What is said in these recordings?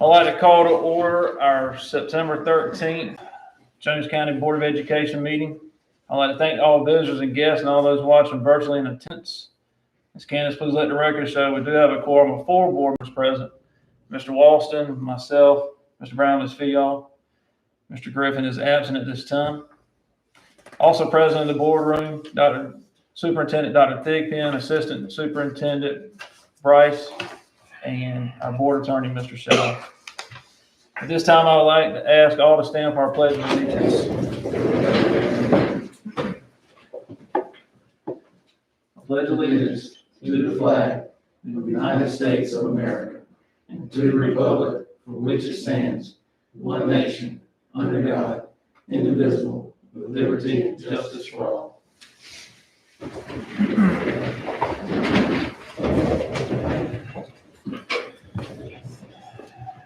I'd like to call to order our September 13th Jones County Board of Education meeting. I'd like to thank all visitors and guests and all those watching virtually in attendance. Ms. Candace, please let the record show we do have a quorum of 4 board members present. Mr. Walston, myself, Mr. Brown, Ms. Fial. Mr. Griffin is absent at this time. Also present in the boardroom, Superintendent Dr. Thigpen, Assistant Superintendent Bryce, and our board attorney, Mr. Shaw. At this time, I would like to ask all to stand for our pledge of allegiance. I pledge allegiance to the flag of the United States of America and to the republic for which it stands, one nation, under God, indivisible, with liberty and justice for all.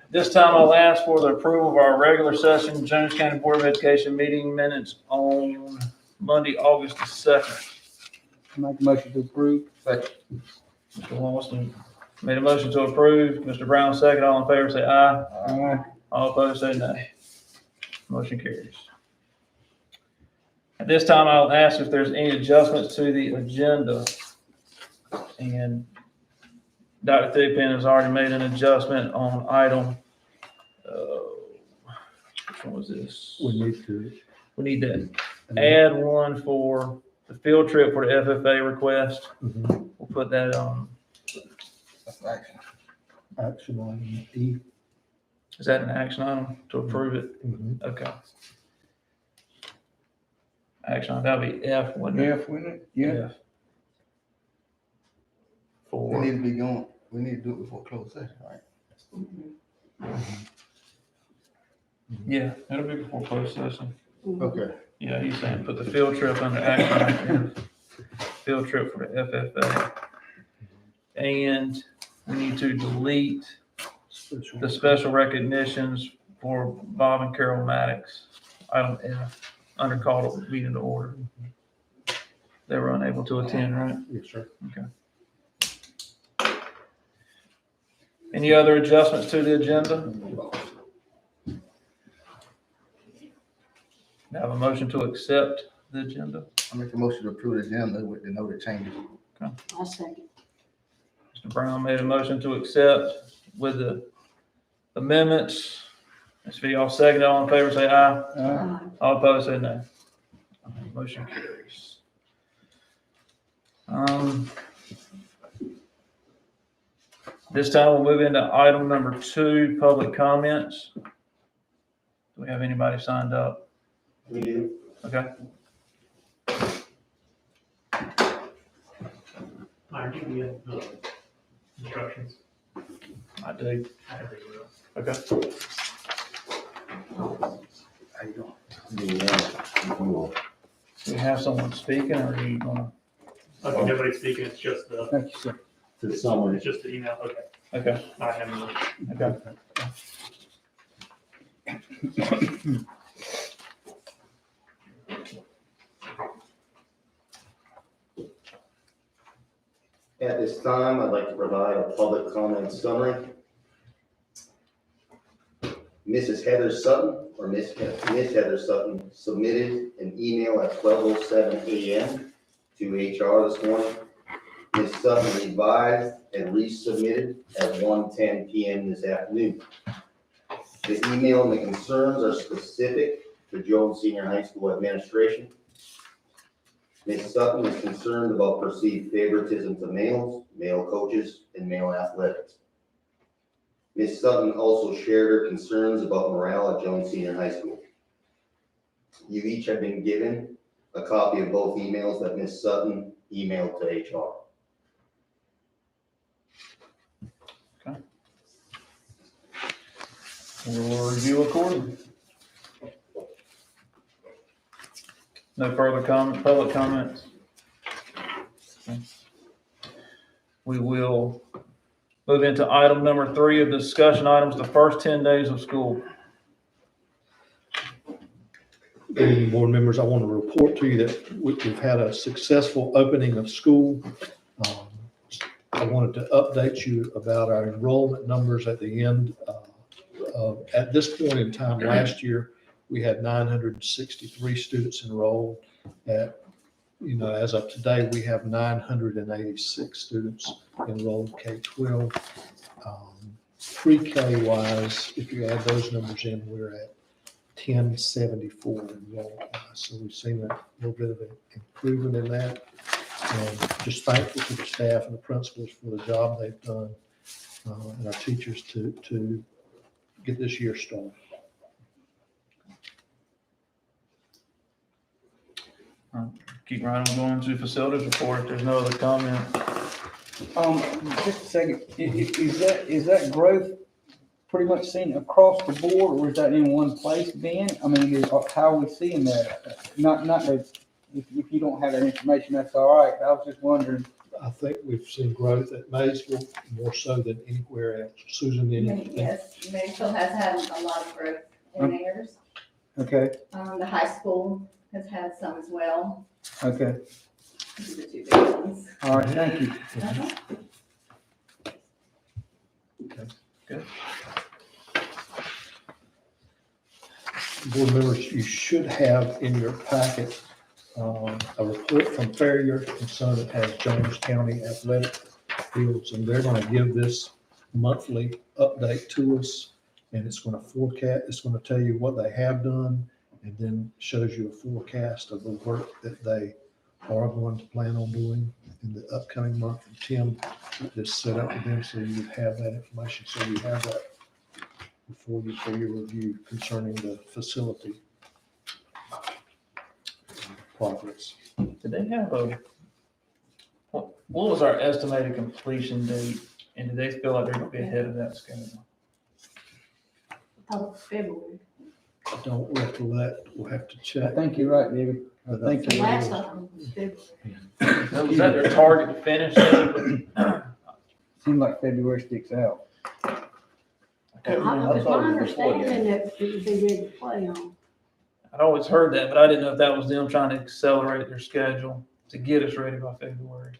This time I'll ask for the approval of our regular session Jones County Board of Education meeting minutes on Monday, August the 2nd. Make a motion to approve. Second. Mr. Walston made a motion to approve. Mr. Brown second. All in favor say aye. Aye. All opposed say nay. Motion carries. At this time, I'll ask if there's any adjustments to the agenda. And Dr. Thigpen has already made an adjustment on item, which one was this? We We need to add one for the field trip for the FFA request. Mhm. We'll put that on. That's action. Action item E. Is that an action item to approve it? Mhm. Okay. Action item, that'll be F, wouldn't it? F, wouldn't it? Yeah. F. We For, need to be going, we need to do it before closed session, right? yeah, it'll be before closed session. Okay. Yeah, he's saying put the field trip under action item F. Field trip for the FFA. And we need to delete the special recognitions for Bob and Carol Maddox, item F, under call to meeting to order. They were unable to attend, right? Yes, sir. Okay. Any other adjustments to the agenda? I have a motion to accept the agenda. I make a motion to approve the agenda with the noted changes. I'll second. Mr. Brown made a motion to accept with the amendments. Ms. Fial second. All in favor say aye. Aye. All opposed say no. Motion carries. This time we'll move into item number 2, public comments. Do we have anybody signed up? We do. Okay. Mark, do you have instructions? I do. I think we will. Okay. How you doing? Do we have someone speaking or are you gonna? Okay, nobody's speaking, it's just the, Thank you, sir. it's just the email, okay. Okay. I have Okay. At this time, I'd like to provide a public comment summary. Mrs. Heather Sutton, or Miss Heather Sutton, submitted an email at 12:07 a.m. to HR this morning. Ms. Sutton revised and resubmitted at 1:10 p.m. this afternoon. The email and the concerns are specific to Jones Senior High School administration. Ms. Sutton is concerned about perceived favoritism to males, male coaches, and male athletics. Ms. Sutton also shared her concerns about morale at Jones Senior High School. You each have been given a copy of both emails that Ms. Sutton emailed to HR. We'll review accordingly. No further public comments. Okay. We will move into item number 3 of discussion items, the first 10 days of school. Good evening, board members. I want to report to you that we've had a successful opening of school. I wanted to update you about our enrollment numbers at the end At this point in time, last year, we had 963 students enrolled. As of today, we have 986 students enrolled K-12. Pre-K wise, if you add those numbers in, we're at 1074 enrolled. So we've seen a little bit of an improvement in that. And just thankful to the staff and the principals for the job they've done, and our teachers to get this year started. Keep right on going to facilities report if there's no other comment. Just a second, is that growth pretty much seen across the board, or is that in one place, Ben? I mean, how are we seeing that? Not that, if you don't have that information, that's all right, I was just wondering. I think we've seen growth at Maysville more so than anywhere else. Susan, anything? Yes, Maysville has had a lot of growth in theirs. Okay, The high school has had some as well. okay, These are the two big ones. all right, thank you. Board members, you should have in your packet a report from Farrier and Son that has Jones County athletic fields, and they're going to give this monthly update to us, and it's going to forecast, it's going to tell you what they have done, and then shows you a forecast of the work that they are going to plan on doing in the upcoming month. And Tim just set up with them so you have that information, so you have that before you for your review concerning the facility progress. Did they have what was our estimated completion date? And do they feel like they're gonna be ahead of that schedule? February. I don't recollect, we'll have to I check. think you're right, David. I think you're Last right. time was February. Was that their target to finish? Seems like February sticks out. I can't remember. It's my understanding that it would be ready to play on. I'd always heard that, but I didn't know if that was them trying to accelerate their schedule to get us ready by February.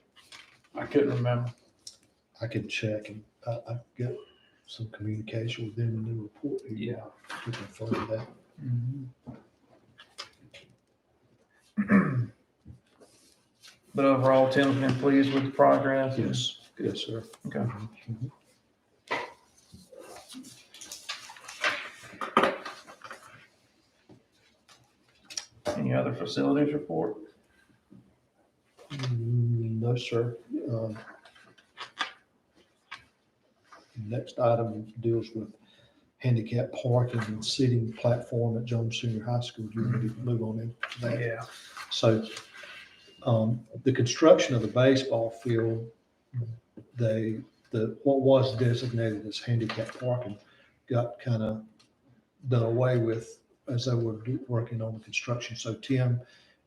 I couldn't remember. I can check and I get some communication with them in the report. Yeah. To confirm that. But overall, Tim's been pleased with the progress. Yes, yes, sir. Okay. Mhm. Any other facilities report? No, sir. Next item deals with handicap parking and seating platform at Jones Senior High School. Do you want me to move on into that? Yeah. So, the construction of the baseball field, what was designated as handicap parking got kind of done away with as they were working on the construction. So Tim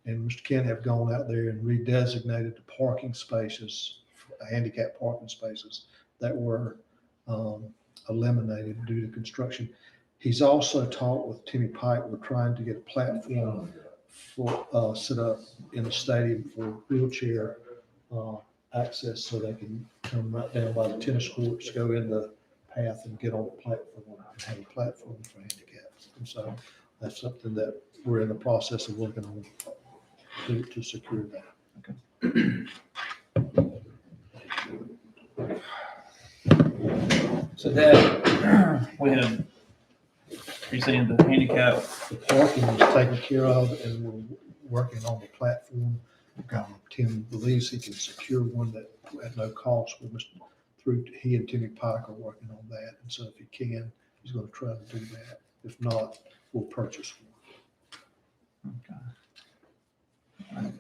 and Mr. Kent have gone out there and redesignated the parking spaces, handicap parking spaces that were eliminated due to construction. He's also talked with Timmy Pike. We're trying to get a platform for set up in the stadium for wheelchair access, so they can come right down by the tennis courts, go in the path and get on the platform and have a platform for handicaps. And so that's something that we're in the process of working on to secure that. So that, we had, you're saying the handicap, The parking is taken care of, and we're working on the platform. Tim believes he can secure one that at no cost through he and Timmy Pike are working on that. And so if he can, he's going to try to do that. If not, we'll purchase one. okay.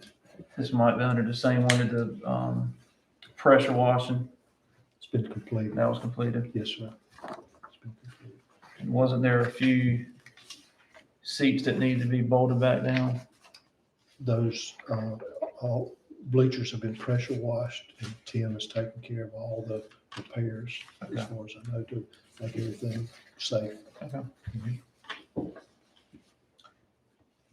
This might be under the same one that the pressure washing, It's been completed. that was completed. Yes, sir. It's been completed. And wasn't there a few seats that needed to be bolted back down? Those all bleachers have been pressure washed, and Tim has taken care of all the repairs as far as I know to make everything safe. Okay.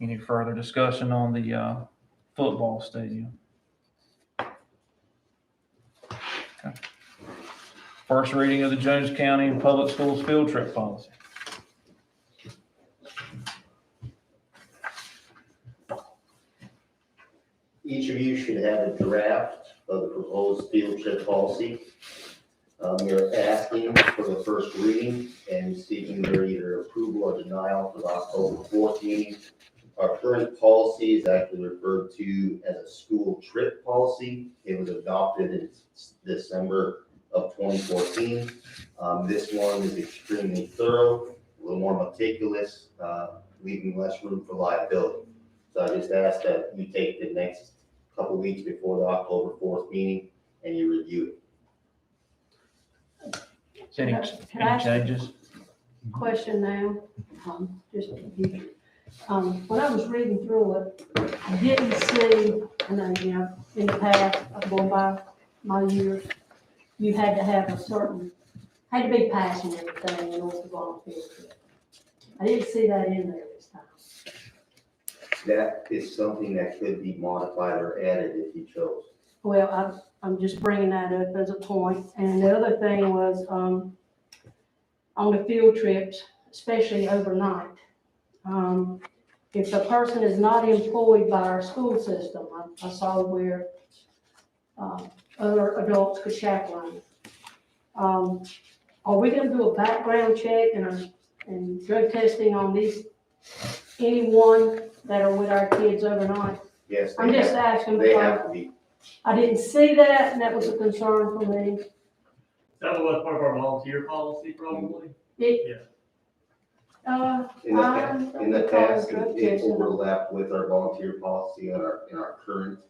Any further discussion on the football stadium? Okay. First reading of the Jones County Public Schools field trip policy. field trip policy. You're asking for the first reading and seeking their either approval or denial for the October 4th meeting. Our current policy is actually referred to as a school trip policy. It was adopted in December of 2014. This one is extremely thorough, a little more meticulous, leaving less room for liability. So I just ask that you take the next couple weeks before the October 4th meeting and you review it. Any, Can I any ask a changes? question now? Just when I was reading through it, I didn't see, and then, you know, in the past, I've gone by my years, you had to have a certain, had to be passing everything in order to go on a field trip. I didn't see that in there this time. That is something that could be modified or added if you chose. Well, I'm just bringing that up as a point. And the other thing was, on the field trips, especially overnight, if the person is not employed by our school system, I saw where, other adults could chaperone. Are we gonna do a background check and drug testing on anyone that are with our kids overnight? Yes, I'm just asking they because have to be. I didn't see that, and that was a concern for me. That was part of our volunteer policy, probably. In the past, drug it testing. overlapped with our volunteer policy and our current,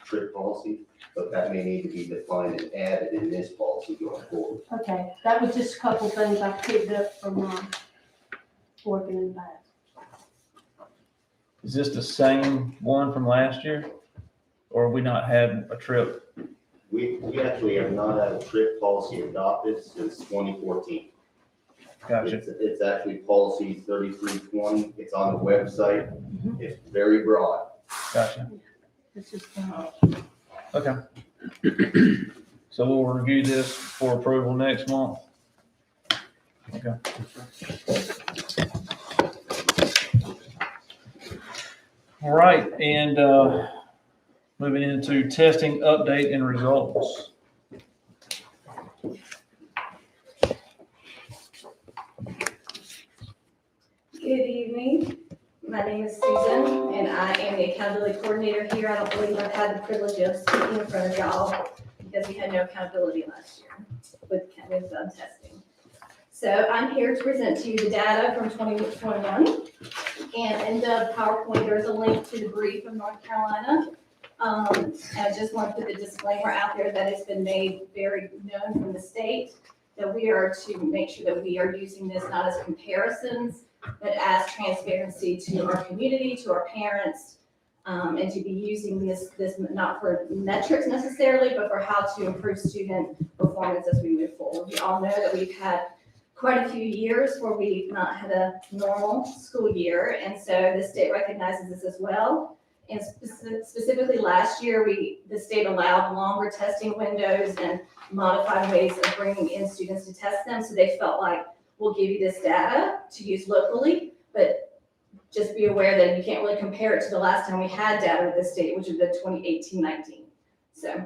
trip policy, but that may need to be defined and added in this policy going forward. Okay, that was just a couple things I picked up from, working in the past. Is this the same one from last year? Or have we not had a trip? We actually have not had a trip policy adopted since 2014. Gotcha. It's actually policy 3320. It's on the website. It's very broad. Gotcha. It's just, Okay. So we'll review this for approval next month. Okay. All right, and moving into testing update and results. Good evening. My name is Susan, and I am the accountability coordinator here. I don't believe I've had the privilege of speaking in front of y'all because we had no accountability last year with testing. So I'm here to present to you the data from 2021. And in the PowerPoint, there's a link to the brief of North Carolina. And I just want to put the disclaimer out there that it's been made very known from the state that we are to make sure that we are using this not as comparisons, but as transparency to our community, to our parents, and to be using this not for metrics necessarily, but for how to improve student performance as we move forward. We all know that we've had quite a few years where we've not had a normal school year, and so the state recognizes this as well. And specifically last year, the state allowed longer testing windows and modified ways of bringing in students to test them, so they felt like, we'll give you this data to use locally, but just be aware that you can't really compare it to the last time we had data with the state, which is the 2018-19. So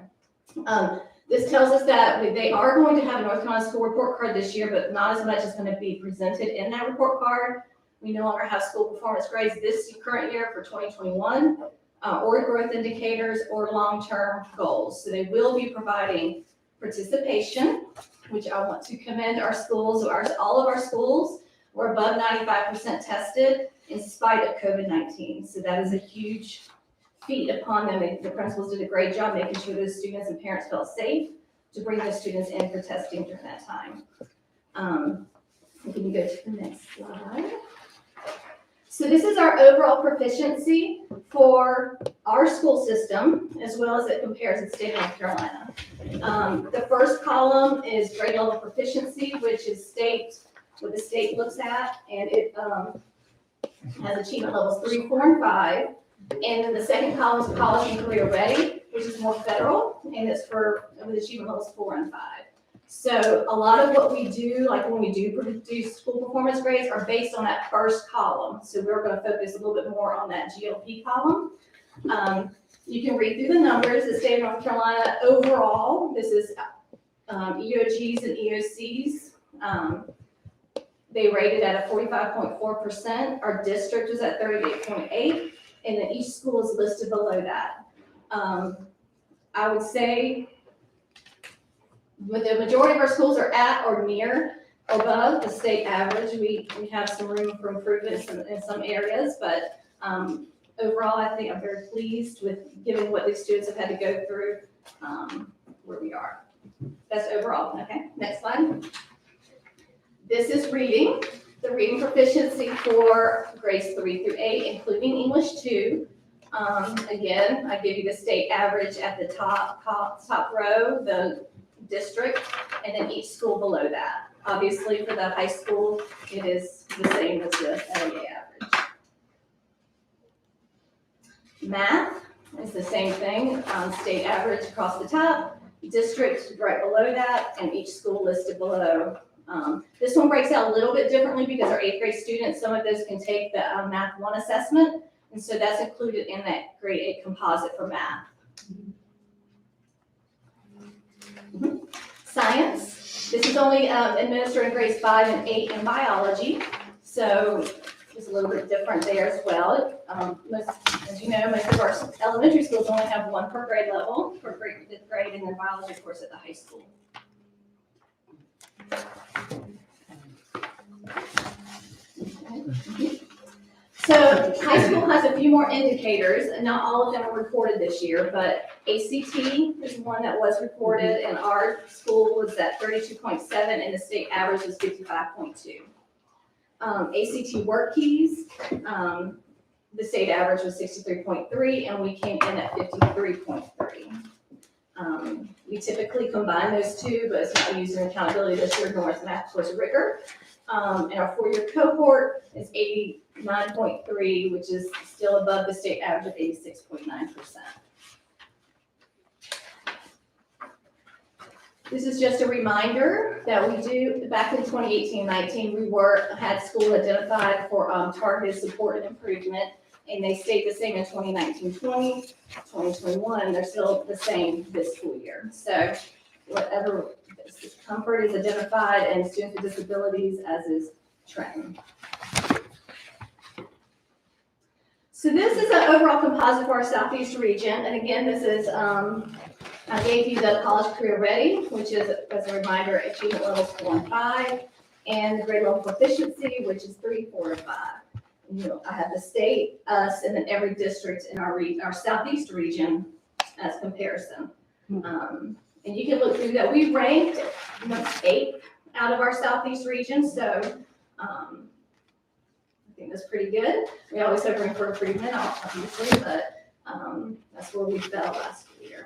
this tells us that they are going to have a North Carolina school report card this year, but not as much is going to be presented in that report card. We no longer have school performance grades this current year for 2021, or growth indicators or long-term goals. So they will be providing participation, which I want to commend our schools. All of our schools were above 95% tested in spite of COVID-19. So that is a huge feat upon them. The principals did a great job making sure those students and parents felt safe to bring those students in for testing during that time. Can you go to the next slide? So this is our overall proficiency for our school system, as well as it compares to the state of North Carolina. The first column is grade level proficiency, which is what the state looks at, and it has achievement levels 3, 4, and 5. And then the second column is college and career ready, which is more federal, and it's with achievement levels 4 and 5. So a lot of what we do, like when we do produce school performance grades, are based on that first column. So we're going to focus a little bit more on that GLP column. You can read through the numbers. The state of North Carolina overall, this is EOGs and EOCs. They rated at a 45.4%. Our district was at 38.8, and then each school is listed below that. I would say with the majority of our schools are at or near above the state average. We have some room for improvement in some areas, but overall, I think I'm very pleased with given what these students have had to go through, where we are. That's overall. Okay, next slide. This is reading, the reading proficiency for grades 3 through 8, including English 2. Again, I give you the state average at the top row, the district, and then each school below that. Obviously, for the high school, it is the same as the LEA average. Math is the same thing, state average across the top, district right below that, and each school listed below. This one breaks out a little bit differently because our 8th grade students, some of those can take the Math 1 assessment, and so that's included in that grade 8 composite for math. Science, this is only administered in grades 5 and 8 in biology, so it's a little bit different there as well. As you know, most of our elementary schools only have 1 per grade level, for 5th grade, and then biology, of course, at the high school. So high school has a few more indicators, and not all of them were reported this year, but ACT is one that was reported, and our school was at 32.7, and the state average was 55.2. ACT work keys, the state average was 63.3, and we came in at 53.3. We typically combine those two, but it's not used in accountability this year, nor is math course rigor. And our 4-year cohort is 89.3, which is still above the state average of 86.9%. This is just a reminder that we do, back in 2018-19, we had schools identified for targeted support and improvement, and they stayed the same in 2019-20, 2021, they're still the same this school year. So whatever comfort is identified and students with disabilities as is trend. So this is an overall composite for our Southeast region, and again, this is, I gave you the college career ready, which is, as a reminder, achievement levels 4 and 5, and the grade level proficiency, which is 3, 4, and 5. I have the state, us, and then every district in our Southeast region as comparison. And you can look through that. We ranked 8th out of our Southeast region, so I think that's pretty good. We always have room for improvement, obviously, but that's where we fell last year.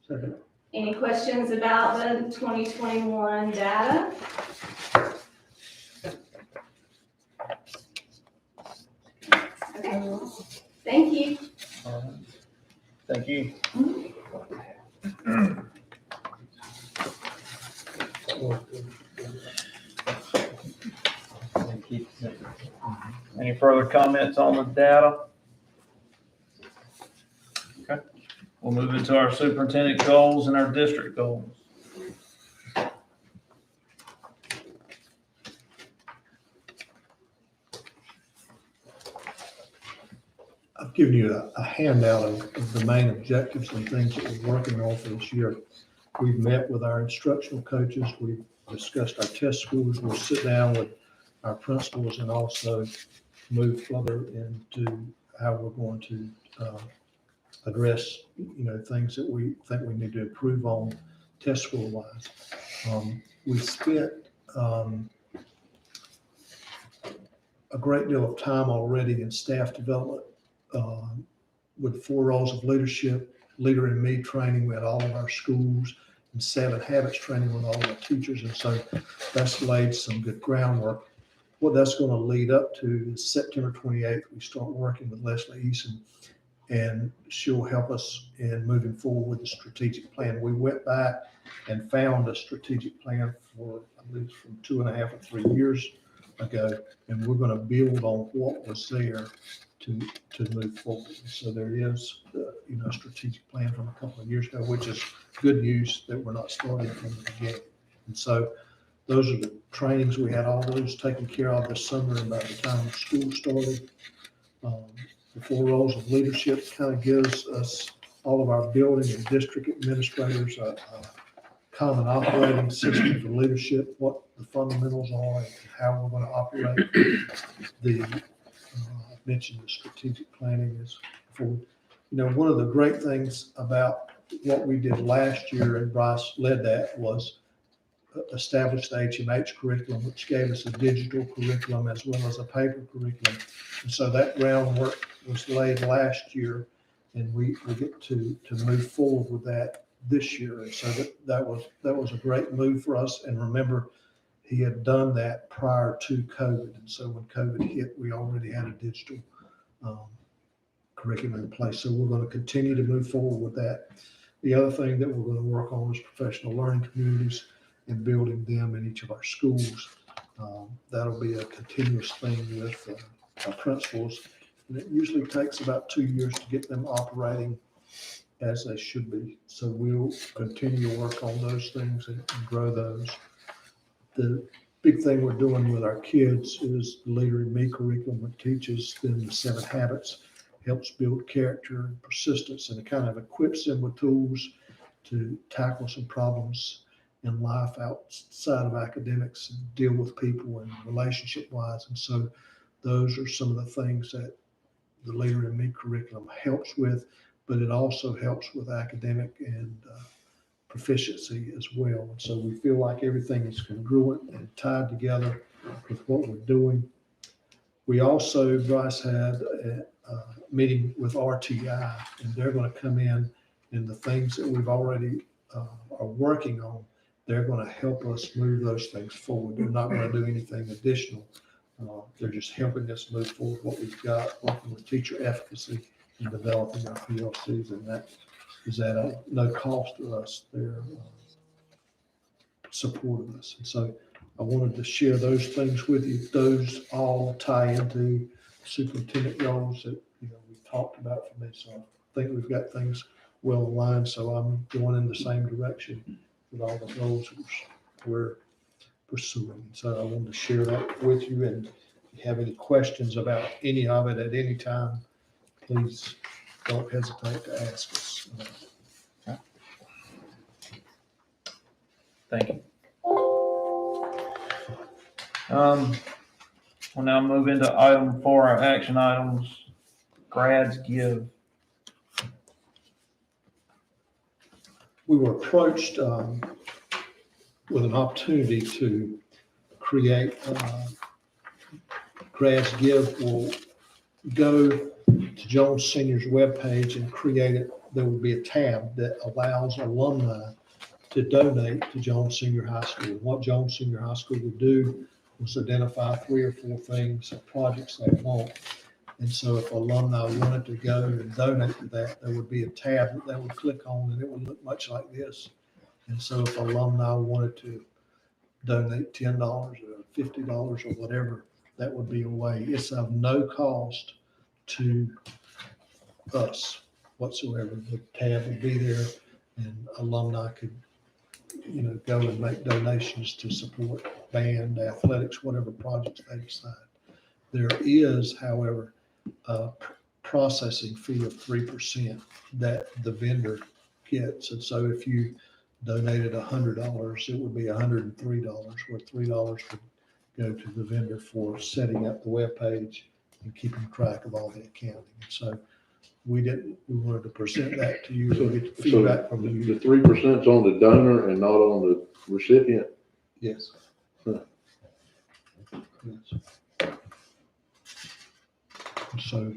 Second. Any questions about the 2021 data? Okay, thank you. All right. Thank you. Any further comments on the data? Okay, we'll move into our superintendent goals and our district goals. I've given you a handout of the main objectives and things that we're working on for this year. We've met with our instructional coaches. We've discussed our test scores. We'll sit down with our principals and also move further into how we're going to address, things that we think we need to improve on test score wise. We spent a great deal of time already in staff development with 4 roles of leadership, Leader in Me training with all of our schools, and 7 habits training with all of our teachers. And so that's laid some good groundwork. What that's going to lead up to is September 28th, we start working with Leslie Eason, and she'll help us in moving forward with the strategic plan. We went back and found a strategic plan for, I believe, from 2.5 or 3 years ago, and we're going to build on what was there to move forward. So there is, a strategic plan from a couple of years ago, which is good news that we're not starting from the beginning. And so those are the trainings. We had all those taken care of this summer, and by the time school started. The 4 roles of leadership kind of gives us, all of our building and district administrators, a common operating system for leadership, what the fundamentals are and how we're going to operate. I mentioned the strategic planning is for, one of the great things about what we did last year, and Bryce led that, was establish the HMH curriculum, which gave us a digital curriculum as well as a paper curriculum. And so that groundwork was laid last year, and we get to move forward with that this year. And so that was a great move for us. And remember, he had done that prior to COVID. And so when COVID hit, we already had a digital curriculum in place. So we're going to continue to move forward with that. The other thing that we're going to work on is professional learning communities and building them in each of our schools. That'll be a continuous thing with our principals. And it usually takes about 2 years to get them operating as they should be. So we'll continue to work on those things and grow those. The big thing we're doing with our kids is the Leader in Me curriculum, that teaches them the 7 habits, helps build character and persistence, and it kind of equips them with tools to tackle some problems in life outside of academics and deal with people and relationship wise. And so those are some of the things that the Leader in Me curriculum helps with, but it also helps with academic and proficiency as well. And so we feel like everything is congruent and tied together with what we're doing. We also, Bryce had a meeting with RTI, and they're going to come in, and the things that we've already are working on, they're going to help us move those things forward. They're not going to do anything additional. They're just helping us move forward what we've got, working with teacher efficacy and developing our PLCs, and that is at no cost to us. They're supporting us. And so I wanted to share those things with you. Those all tie into superintendent goals that we talked about for me. So I think we've got things well aligned. So I'm going in the same direction with all the goals we're pursuing. So I wanted to share that with you. And if you have any questions about any of it at any time, please don't hesitate to ask us. Thank you. We'll now move into item 4, our action items, grads give. We were approached with an opportunity to create Grads Give. Will go to Jones Senior's webpage and create it. There will be a tab that allows alumni to donate to Jones Senior High School. What Jones Senior High School would do was identify 3 or 4 things or projects they want. And so if alumni wanted to go and donate to that, there would be a tab that they would click on, and it would look much like this. And so if alumni wanted to donate $10 or $50 or whatever, that would be a way. It's of no cost to us whatsoever. The tab would be there, and alumni could, go and make donations to support band, athletics, whatever projects they decide. There is, however, a processing fee of 3% that the vendor gets. And so if you donated $100, it would be $103, where $3 would go to the vendor for setting up the web page and keeping track of all the accounting. And so we wanted to present that to you. We'll get the feedback from you. The 3% is on the donor and not on the recipient? Yes. Huh. Yes. So,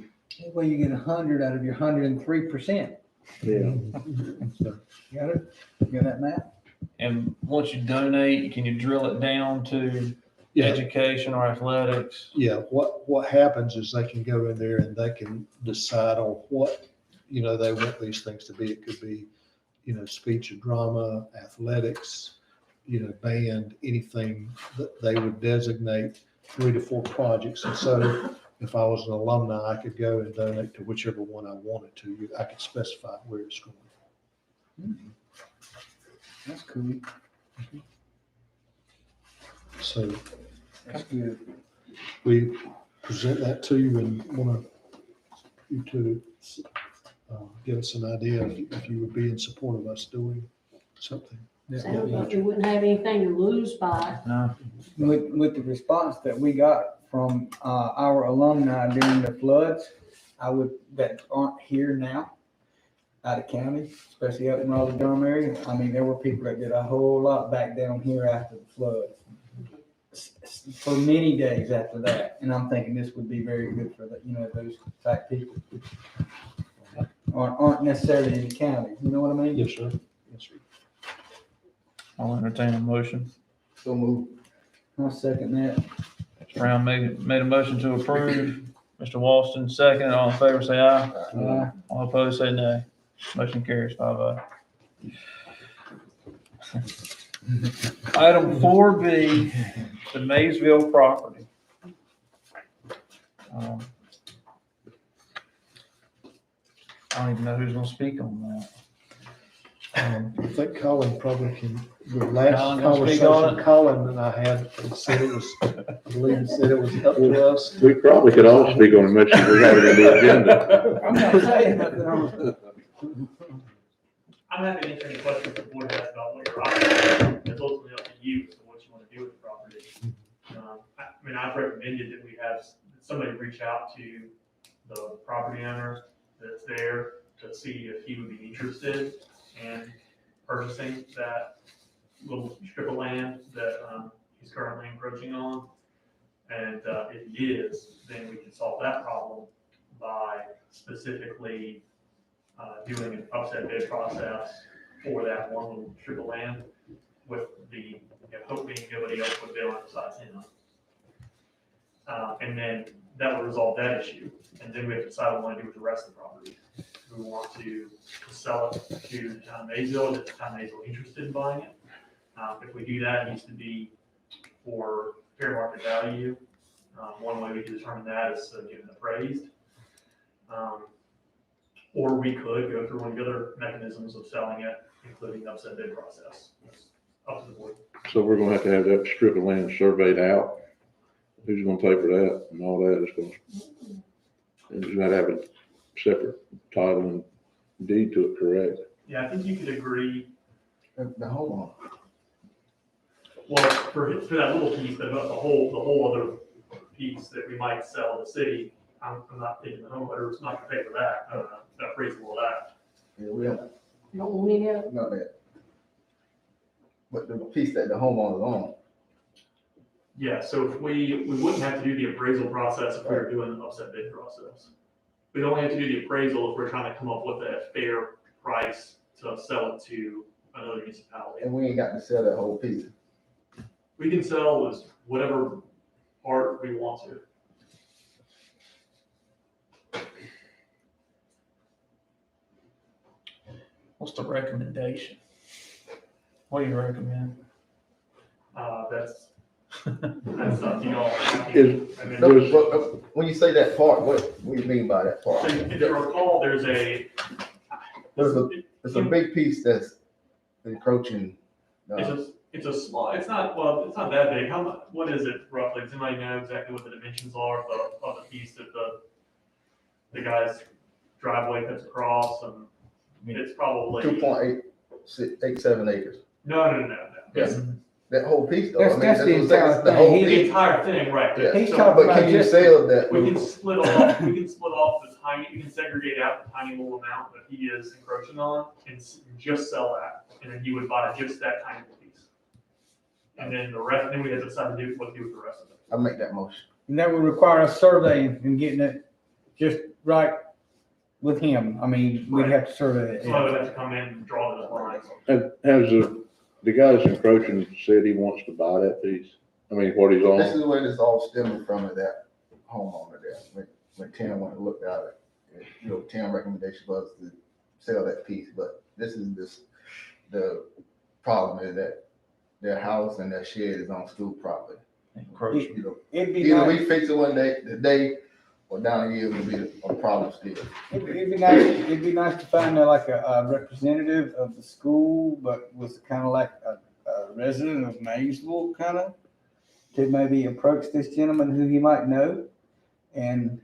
Well, you get 100 out of your 103%. Yeah. so You got it? You got that math? And once you donate, can you drill it down to yeah, education or athletics? yeah. What happens is they can go in there and they can decide on what, they want these things to be. It could be, speech and drama, athletics, band, anything that they would designate 3 to 4 projects. And so if I was an alumni, I could go and donate to whichever one I wanted to. I could specify where it's going. That's cool. So That's good. we present that to you and want you to give us an idea if you would be in support of us doing something. Sounds like we wouldn't have anything to lose by it. No, With the response that we got from, our alumni during the floods, that aren't here now, out of county, especially up in Raleigh Durham area. I mean, there were people that did a whole lot back down here after the flood. For many days after that, and I'm thinking this would be very good for those type people. Aren't necessarily in the county, you know what I mean? Yes, sir. Yes, sir. I'll entertain a motion. So move. I'll second that. Mr. Brown made a motion to approve. Mr. Walston, second. All in favor, say aye. All opposed, say nay. Motion carries 5-0. Item 4B, the Maysville property. I don't even know who's gonna speak on that. I think Colin probably can, the Colin last gonna speak on conversation it? Colin and I had, he said it was, I believe he said it was up to us. We probably could all speak on it, make sure we have it on the agenda. I'm not saying nothing on I'm happy to answer any questions the board has about what you're offering. It's ultimately up to you as to what you want to do with the property. I mean, I've recommended that we have somebody reach out to the property owner that's there to see if he would be interested in purchasing that little strip of land that he's currently encroaching on. And if he is, then we can solve that problem by specifically doing an upset bid process for that one little strip of land with the hope being nobody else would bid on it besides him. And then that would resolve that issue. And then we have to decide what we want to do with the rest of the property. Do we want to sell it to the town of Maysville? Is the town of Maysville interested in buying it? If we do that, it needs to be for fair market value. One way we can determine that is to get it appraised. Or we could go through one of the other mechanisms of selling it, including the upset bid process. It's up to the board. So we're gonna have to have that strip of land surveyed out. Who's gonna pay for that and all that? And you're gonna have a separate title and deed to it, correct? Yeah, I think you could agree. Now, hold on. Well, for that little piece, but about the whole other piece that we might sell to the city, I'm not thinking the homeowner's not gonna pay for that, that appraisal of that. Yeah, we don't, You don't want any of it? not that. But the piece that the homeowner's on, Yeah, so if we wouldn't have to do the appraisal process if we were doing the upset bid process. We'd only have to do the appraisal if we're trying to come up with a fair price to sell it to another municipality. and we ain't got to sell that whole piece. We can sell as whatever part we want to. What's the recommendation? What do you recommend? That's up to y'all. Is- I mean, No, but, when you say that part, what do you mean by that so part? if you recall, there's It's a big piece that's encroaching. it's a small, it's not that big. How much, what is it roughly? Does anybody know exactly what the dimensions are of the piece that the guy's driveway cuts across? And it's probably. 2.87 acres. No. Yes. That whole piece though. I mean, That's the what I'm saying, it's entire whole thing. The piece. entire thing, right. Yeah. He's So talking But can you just- sell that? we can split off the tiny, we can segregate out the tiny little amount that he is encroaching on and just sell that. And then he would buy just that tiny little piece. And then the rest, then we have to decide to do what to do with the rest of it. I make that motion. And that would require a survey and getting it just right with him. I mean, we'd have to survey it. Somebody would have to come in and draw those lines. Has the guy that's encroaching said he wants to buy that piece? I mean, what he's This on? is where this all stemming from, is that homeowner there. When Tim went and looked at it, Tim's recommendation was to sell that piece, but the problem is that their house and their shed is on school property. Encroaching. You know, It'd be either nice. we fix it one day, the day, or down the year would be a problem still. It'd be nice to find like a representative of the school, but was kind of like a resident of Maysville, kind of, to maybe approach this gentleman who he might know and,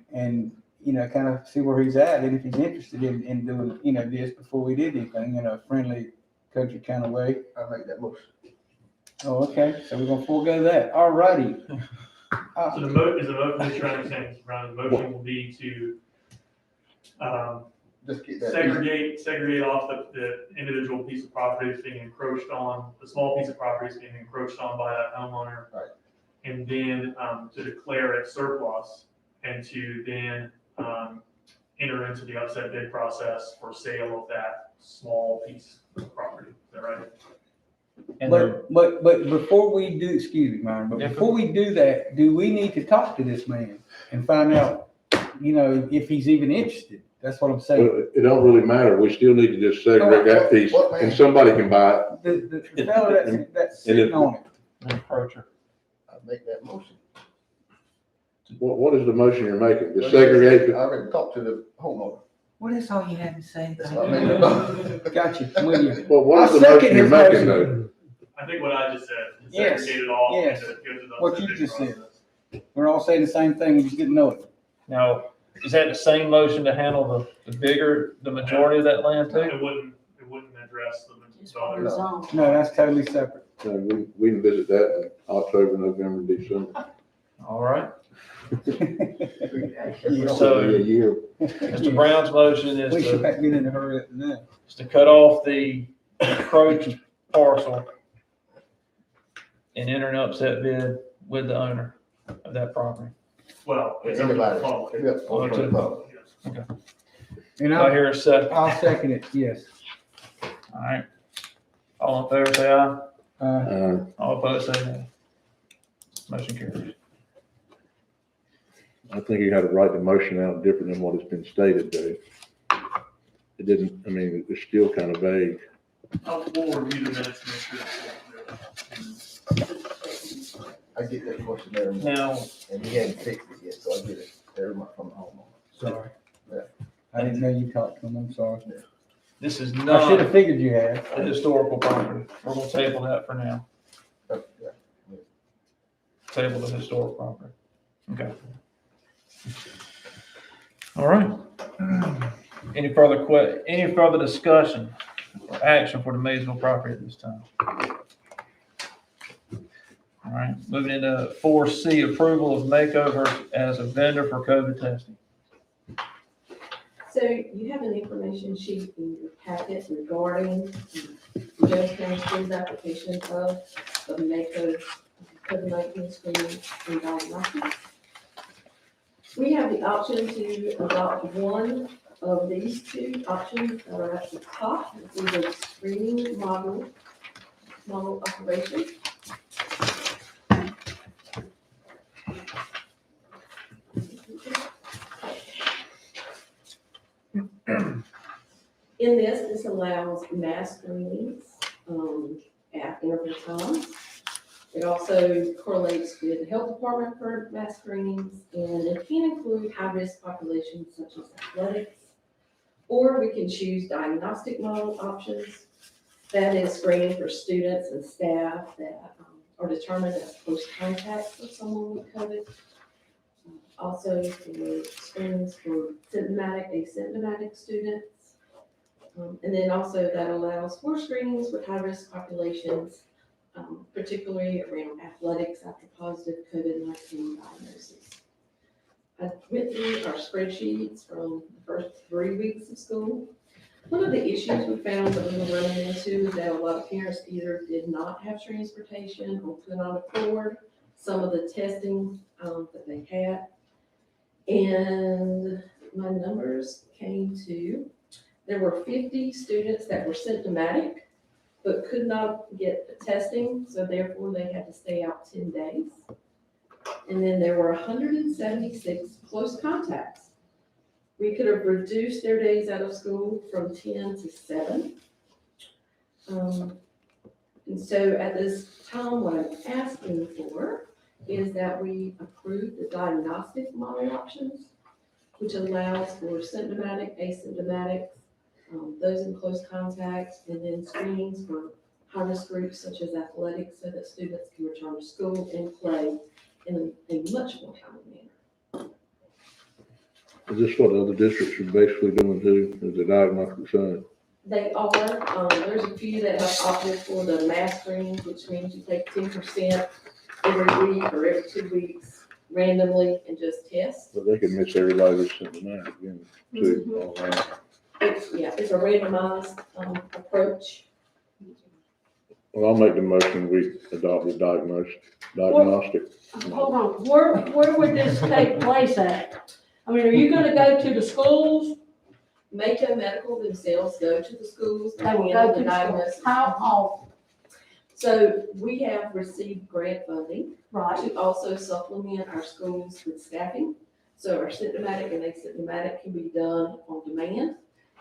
you know, kind of see where he's at, and if he's interested in doing, you know, this before we did anything, in a friendly country kind of way. I'll make that motion. Oh, okay, so we're gonna forego that, all righty. So the is the motion, just trying to understand, Brian, the motion will be to, Just get that. segregate off the individual piece of property that's being encroached on, the small piece of property that's being encroached on by that homeowner. Right. And then, to declare it surplus and to then, enter into the upset bid process for sale of that small piece of property. Is that right? And then, But before we do, excuse me, Myron, but Yeah, before we do that, do we need to talk to this man and find out, you know, if he's even interested? That's what I'm saying. Well, it don't really matter. We still need to just segregate that piece and somebody can buy it. The fellow that's sitting on it. encroacher. I'll make that motion. What is the motion you're making? To segregate I already talked to the homeowner. Well, that's all you had to say. That's what I made the motion. Gotcha, I'm with you. Well, what is I'll the second motion you're his making motion. though? I think what I just said, to Yes, segregate it all yes. and to go to the What upset you bid just said. process. We're all saying the same thing, we just didn't know it. Now, is that the same motion to handle the majority of that land too? It wouldn't address Just the for other. the zone. No, that's totally separate. So we can visit that in October, November, December. All right. Yeah. So- It'll be a year. Mr. Brown's motion We is should to, get in a hurry up now. cut off the encroached parcel and enter an upset bid with the owner of that property. Well, it's open to the Anybody. public. Yeah, open to the public. Yes. And Do I hear a second? I'll second it, yes. All right. All in favor, say aye. Uh, All opposed, say nay. Motion carries. I think you had to write the motion out different than what has been stated, Dave. It didn't, I mean, it's still kind of vague. We'll review the minutes to make sure it's all clear. I get that questionnaire Now, and he hadn't fixed it yet, so I get it every month from the homeowner. sorry. Yeah. I didn't know you talked to him, I'm sorry. this is I should not have figured you had. a historical property. We're gonna table that for now. Yeah. Table the historic property. Okay. All right. Any further discussion or action for the Maysville property at this time? All right, moving into 4C, approval of makeover as a vendor for COVID testing. So you have an information sheet in your packet regarding Jones County Schools application of the NACO COVID-19 screening and diagnostics. We have the option to adopt one of these two options that are at the top, either screening model operation. In this allows mass screenings at interval times. It also correlates with the health department for mass screenings, and it can include high-risk populations such as athletics. Or we can choose diagnostic model options. That is screening for students and staff that are determined as close contacts with someone with COVID. Also for screenings for symptomatic, asymptomatic students. And then also that allows for screenings with high-risk populations, particularly around athletics after positive COVID-19 diagnosis. I went through our spreadsheets from the first 3 weeks of school. One of the issues we found that we were running into is that a lot of parents either did not have transportation or could not afford some of the testing that they had. And my numbers came to, there were 50 students that were symptomatic, but could not get the testing, so therefore they had to stay out 10 days. And then there were 176 close contacts. We could have reduced their days out of school from 10 to 7. And so at this time, what I'm asking for is that we approve the diagnostic model options which allows for symptomatic, asymptomatic, those in close contact, and then screenings for high-risk groups such as athletics, so that students can return to school and play in a much more timely manner. Is this what other districts are basically doing too, is the diagnostic side? They are, there's a few that have opted for the mass screenings, which means you take 10% every week or every 2 weeks randomly and just test. But they can miss everybody that's symptomatic again, too. Online. It's a randomized, approach. Well, I'll make the motion, we adopt the diagnostic. Hold on, where would this take place at? I mean, are you gonna go to the schools? Mako Medical themselves go to the schools. They will and go the to the schools. diagnosis. How often? So we have received grant funding Right, to also supplement our schools with staffing. So our symptomatic and asymptomatic can be done on demand.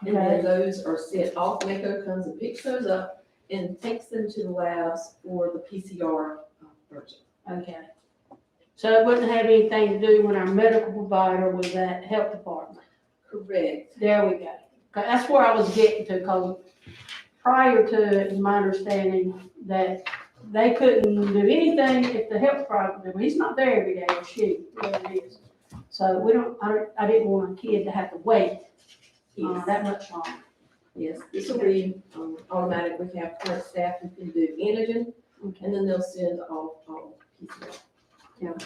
And then okay, those are sent off. Mako comes and picks those up and takes them to the labs for the PCR version. okay. So it wouldn't have anything to do when our medical provider was at health department. Correct. There we go. 'Cause that's where I was getting to, because prior to it, it was my understanding that they couldn't do anything if the health department, well, he's not there every day, or she, whatever it is. So I didn't want a kid to have to wait Yes. that much longer. Yes, this will be automatic. We have current staff who can do antigen, Okay. and then they'll send all PCR.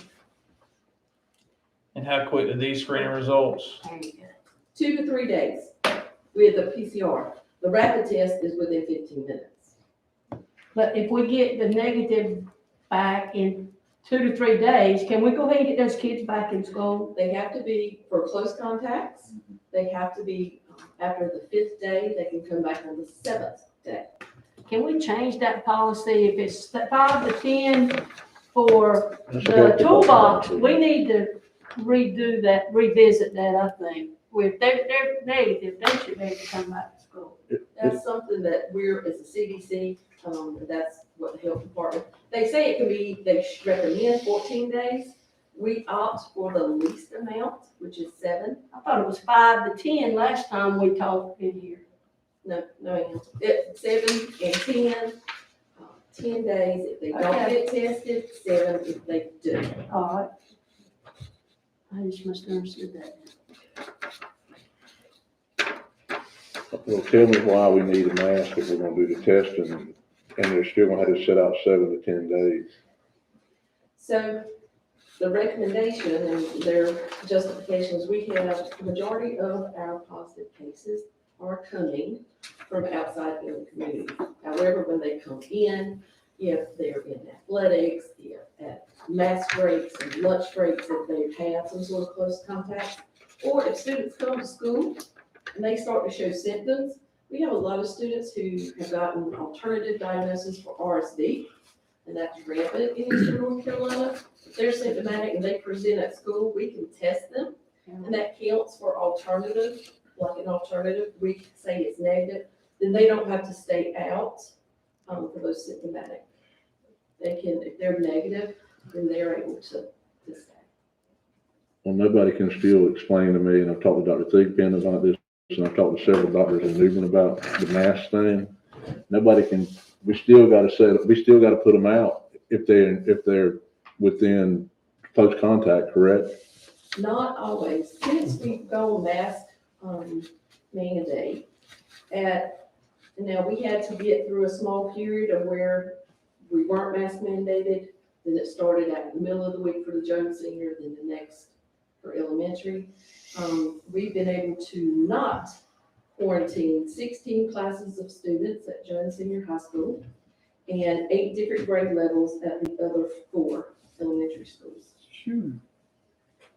And how quick do these screening results? There you go. 2 to 3 days with the PCR. The rapid test is within 15 minutes. But if we get the negative back in 2 to 3 days, can we go ahead and get those kids back in school? They have to be, for close contacts, they have to be, after the 5th day, they can come back on the 7th day. Can we change that policy if it's 5 to 10 for That's the health toolbox? department. We need to redo that, revisit that, I think. If they're negative, they should be able to come back to school. That's something that we're, as a CDC, that's what the health department, they say it can be, they recommend 14 days. We opt for the least amount, which is 7. I thought it was 5 to 10 last time we talked in here. No, it's 7 and 10, 10 days if they don't get tested, 7 if they do. All right. I just must have understood that. Well, tell me why we need a mask if we're gonna do the testing, and they're still gonna have to sit out 7 to 10 days. So the recommendation and their justifications, we have, the majority of our positive cases are coming from outside the community. However, when they come in, if they're in athletics, if at mass breaks and lunch breaks, if they have some sort of close contact, or if students come to school and they start to show symptoms, we have a lot of students who have gotten alternative diagnosis for RSV, and that's rampant in Eastern North Carolina. If they're symptomatic and they present at school, we can test them, and that counts for alternative, like an alternative, we can say it's negative, then they don't have to stay out for those symptomatic. They can, if they're negative, then they're able to stay. Well, nobody can still explain to me, and I've talked to Dr. Thigpen about this, and I've talked to several doctors in Newman about the mask thing. Nobody can, we still gotta put them out if they're within close contact, correct? Not always. Since we've gone mask mandate now we had to get through a small period of where we weren't mask mandated. Then it started at the middle of the week for the Jones Senior, then the next for elementary. We've been able to not quarantine 16 classes of students at Jones Senior High School and 8 different grade levels at the other 4 elementary schools.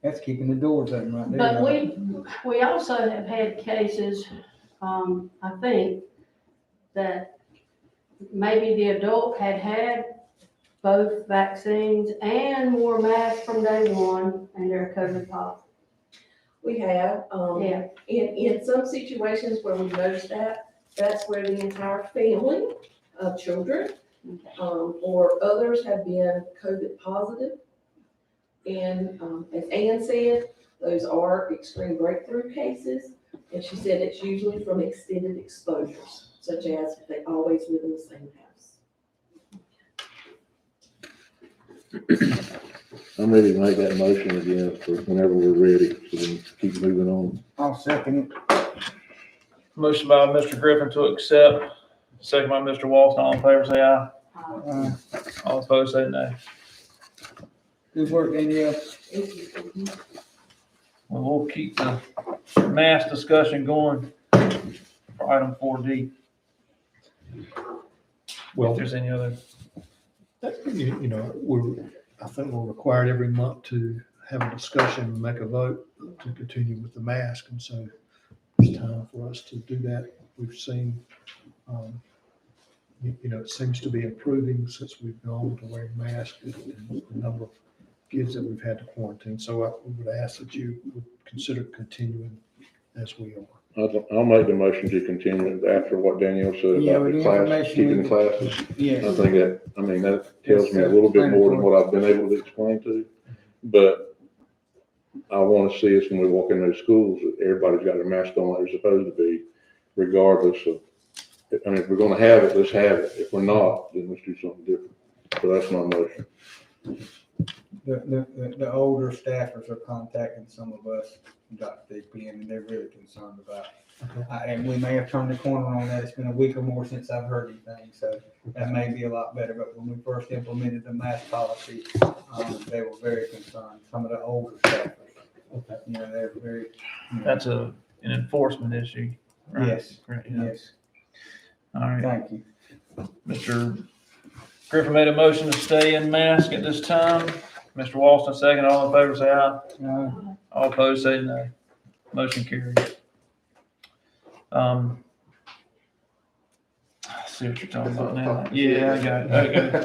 That's keeping the doors open right there. But we also have had cases, I think, that maybe the adult had both vaccines and wore masks from day one, and they're COVID positive. We have, Yeah. in some situations where we noticed that's where the entire family of children, or others have been COVID positive. And, as Ann said, Those are extreme breakthrough cases, and she said it's usually from extended exposures, such as if they always live in the same house. I'm ready to make that motion again for whenever we're ready, so we can keep moving on. I'll second it. Motion by Mr. Griffin to accept, second by Mr. Walton. All in favor, say aye. All opposed, say nay. Good work, Danielle. Well, we'll keep the mass discussion going for item 4D. Well, If there's any other, you know, I think we're required every month to have a discussion and make a vote to continue with the mask. And so it's time for us to do that. We've seen, it seems to be improving since we've gone to wearing masks and the number of kids that we've had to quarantine. So I would ask that you would consider continuing as we are. I'll make the motion to continue after what Danielle said Yeah, about with the the class, information keeping we- the classes. I Yeah, think that tells me a little bit more than what I've been able to explain to you. But I want to see us when we walk in those schools, that everybody's got their mask on like they're supposed to be, regardless of, if we're gonna have it, let's have it. If we're not, then let's do something different. So that's my motion. the older staffers are contacting some of us, Dr. DPN, and they're really concerned about it. And we may have turned the corner on that. It's been a week or more since I've heard anything, so that may be a lot better. But when we first implemented the mask policy, they were very concerned, some of the older staffers. Okay. You know, they're very. that's an enforcement issue, right? Yes, Right, yeah. yes, All right. thank you. Mr. Griffin made a motion to stay in mask at this time. Mr. Walton, second. All in favor, say aye. All opposed, say no. Motion carries. I see what you're talking about now. Yeah, I got it.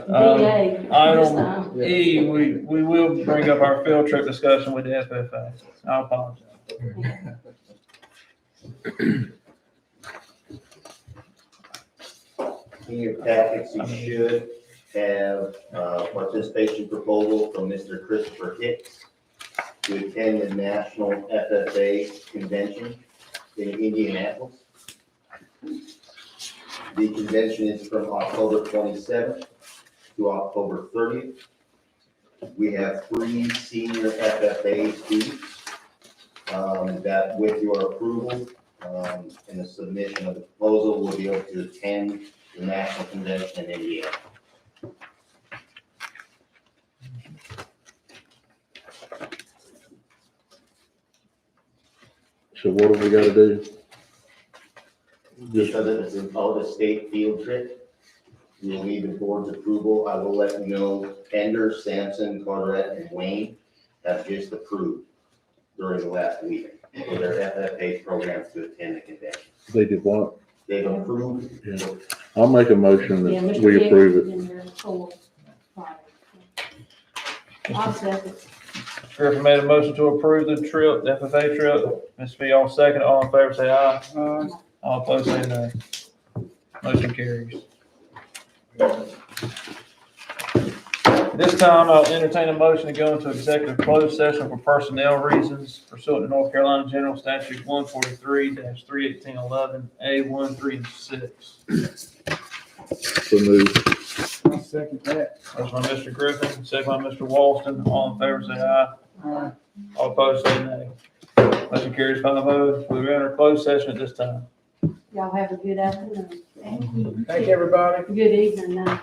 Okay. DA, this Item time. E, we will bring up our field trip discussion with the FFA. I apologize. In your packets, you should have participation proposal from Mr. Christopher Hicks to attend the National FFA Convention in Indianapolis. The convention is from October 27th to October 30th. We have 3 senior FFA students that with your approval and the submission of the proposal, will be able to attend the National Convention in Indiana. So what have we got to do? Just, Because it's an out-of-state field trip, you will need the board's approval. I will let you know, Ender, Sampson, Carteret, and Wayne have just approved during the last week for their FFA programs to attend the convention. they did what? They've approved. Yeah. I'll make a motion Yeah, that Mr. we Hicks approve is it. in there for Friday. I'll second. Griffin made a motion to approve the trip, the FFA trip. Ms. Fee, all second. All in favor, say aye. All opposed, say no. Motion carries. This time, I'll entertain a motion to go into executive closed session for personnel reasons pursuant to North Carolina General Statute 143-31811, A1, 3, and 6. So move. I'll second that. Motion by Mr. Griffin, second by Mr. Walton. All in favor, say aye. All opposed, say nay. Motion carries 5-0. We're in our closed session at this time. Y'all have a good afternoon. Thank you. Thank you, everybody. Good evening now.